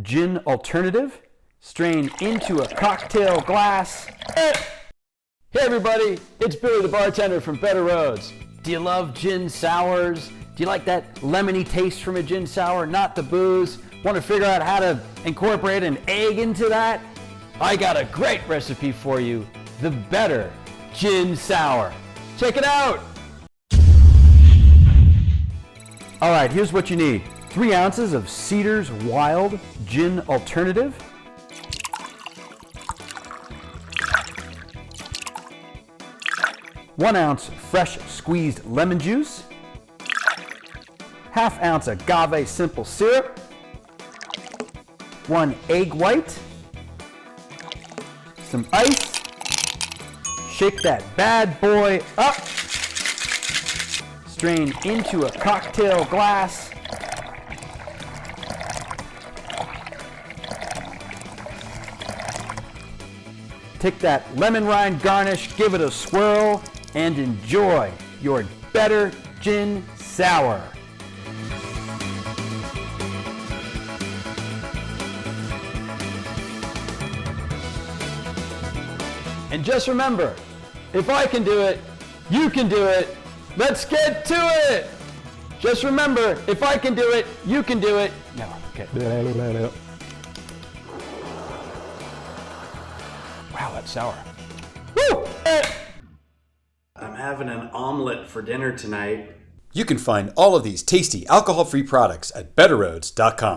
gin alternative. Strain into a cocktail glass. Hey everybody, it's Billy the bartender from Better Roads. Do you love gin sours? Do you like that lemony taste from a gin sour, not the booze? Want to figure out how to incorporate an egg into that? I got a great recipe for you, the Better Gin Sour. Check it out! All right, here's what you need. 3 ounces of Cedars Wild Gin Alternative. 1 ounce fresh squeezed lemon juice. ½ ounce agave simple syrup. 1 egg white. Some ice. Shake that bad boy up. Strain into a cocktail glass. Take that lemon rind garnish, give it a swirl, and enjoy your Better Gin Sour. And just remember, if I can do it, you can do it. Let's get to it! Just remember, if I can do it, you can do it. No, okay. Wow, that's sour. Woo! I'm having an omelet for dinner tonight. You can find all of these tasty alcohol-free products at betterroads.com.